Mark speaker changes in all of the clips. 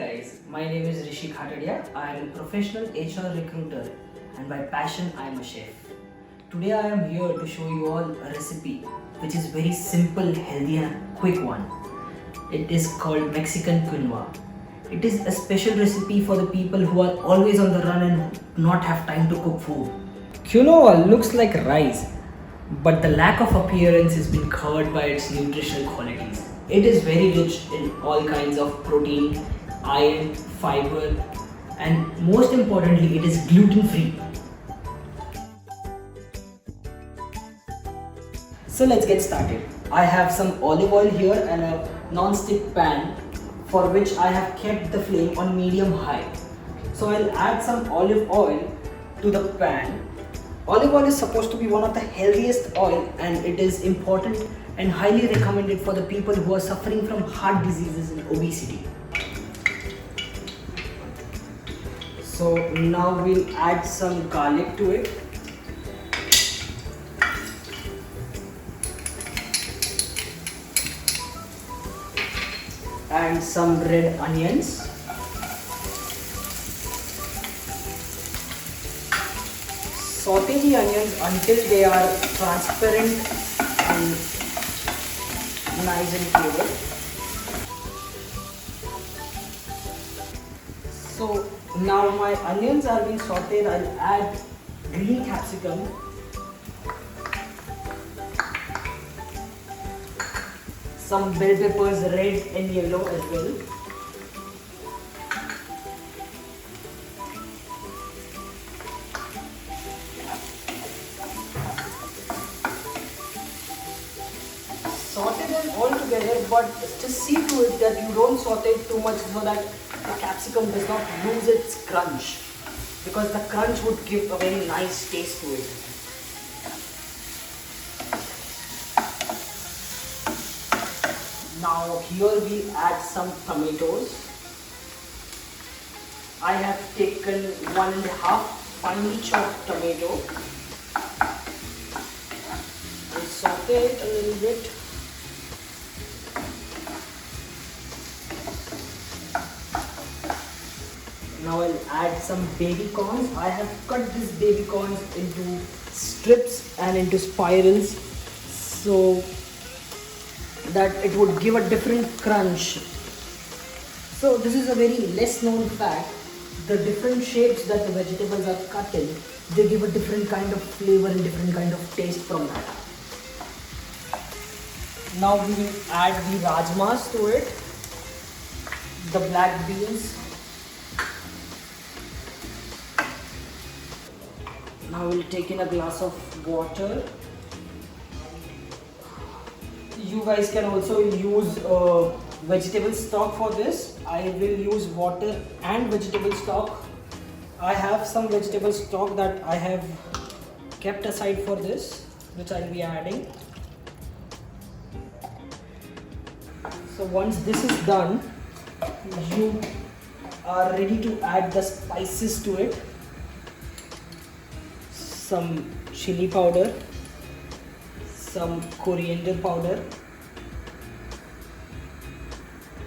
Speaker 1: guys, my name is Rishi Khatadia. I am a professional HR recruiter and by passion I am a chef. Today I am here to show you all a recipe which is very simple, healthy and quick one. It is called Mexican Quinoa. It is a special recipe for the people who are always on the run and not have time to cook food. Quinoa looks like rice, but the lack of appearance has been covered by its nutritional qualities. It is very rich in all kinds of protein, iron, fiber, and most importantly, it is gluten free. So let's get started. I have some olive oil here and a non-stick pan for which I have kept the flame on medium high. So I'll add some olive oil to the pan. Olive oil is supposed to be one of the healthiest oil and it is important and highly recommended for the people who are suffering from heart diseases and obesity. So now we'll add some garlic to it. And some red onions. Saute the onions until they are transparent and nice and flavored. So now my onions are being sauteed. I'll add green capsicum, some bell peppers, red and yellow as well. Saute them all together, but just see to it that you don't saute it too much so that the capsicum does not lose its crunch, because the crunch would give a very nice taste to it. Now here we add some tomatoes. I have taken 1.5 finely chopped tomato. I'll saute it a little bit. Now I'll add some baby corns. I have cut these baby corns into strips and into spirals so that it would give a different crunch. So this is a very less known fact. The different shapes that the vegetables are cut in, they give a different kind of flavor and different kind of taste from that. Now we will add the rajmas to it, the black beans. Now we'll take in a glass of water. You guys can also use vegetable stock for this. I will use water and vegetable stock. I have some vegetable stock that I have kept aside for this, which I'll be adding. So once this is done, you are ready to add the spices to it. Some chili powder, some coriander powder,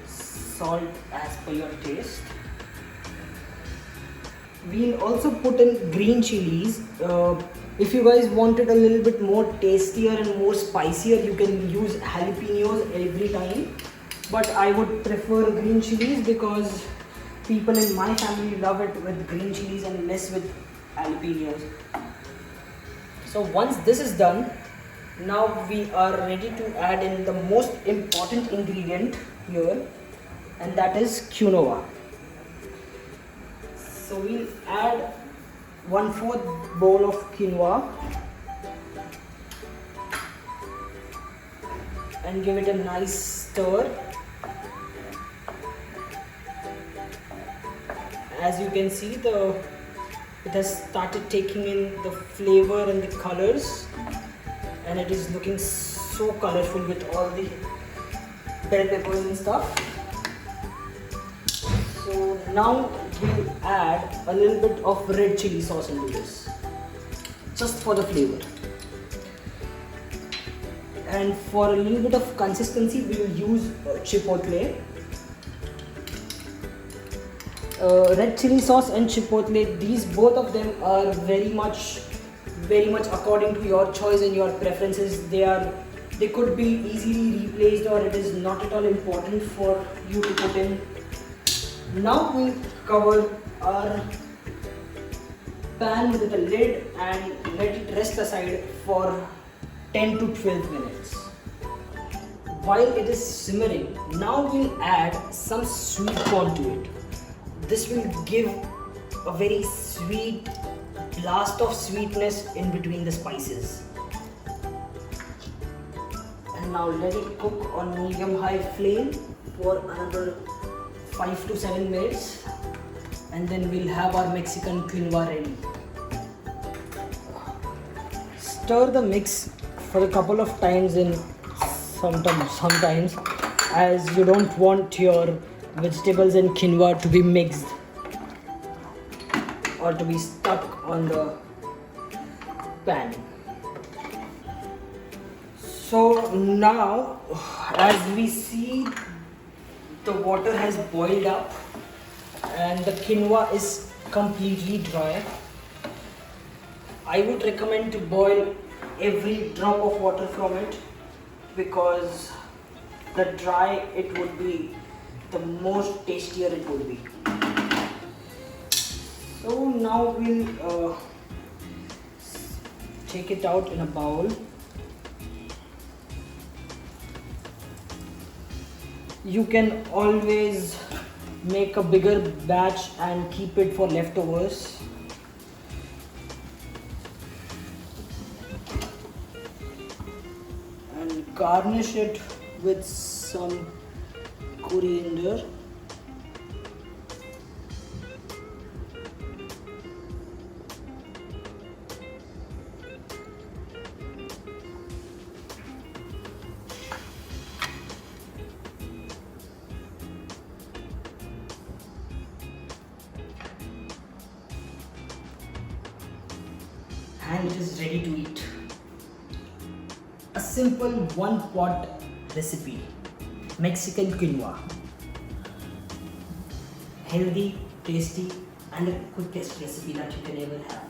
Speaker 1: salt as per your taste. We'll also put in green chilies. If you guys want it a little bit more tastier and more spicier, you can use jalapenos every time. But I would prefer green chilies because people in my family love it with green chilies and less with jalapenos. So once this is done, now we are ready to add in the most important ingredient here, and that is quinoa. So we'll add 1/4 bowl of quinoa and give it a nice stir. As you can see, it has started taking in the flavor and the colors, and it is looking so colorful with all the bell peppers and stuff. So now we'll add a little bit of red chili sauce into this, just for the flavor. And for a little bit of consistency, we will use chipotle. red chili sauce and chipotle, these both of them are very much according to your choice and your preferences. They could be easily replaced, or it is not at all important for you to put in. Now we cover our pan with a lid and let it rest aside for 10 to 12 minutes. While it is simmering, now we'll add some sweet corn to it. This will give a very sweet blast of sweetness in between the spices. And now let it cook on medium-high flame for another 5 to 7 minutes, and then we'll have our Mexican quinoa ready. Stir the mix for a couple of times sometimes, as you don't want your vegetables and quinoa to be mixed or to be stuck on the pan. So now, as we see, the water has boiled up and the quinoa is completely dry. I would recommend to boil every drop of water from it, because the dry it would be, the most tastier it would be. So now we'll take it out in a bowl. You can always make a bigger batch and keep it for leftovers. And garnish it with some coriander. And it is ready to eat. A simple one-pot recipe, Mexican quinoa. Healthy, tasty, and the quickest recipe that you can ever have.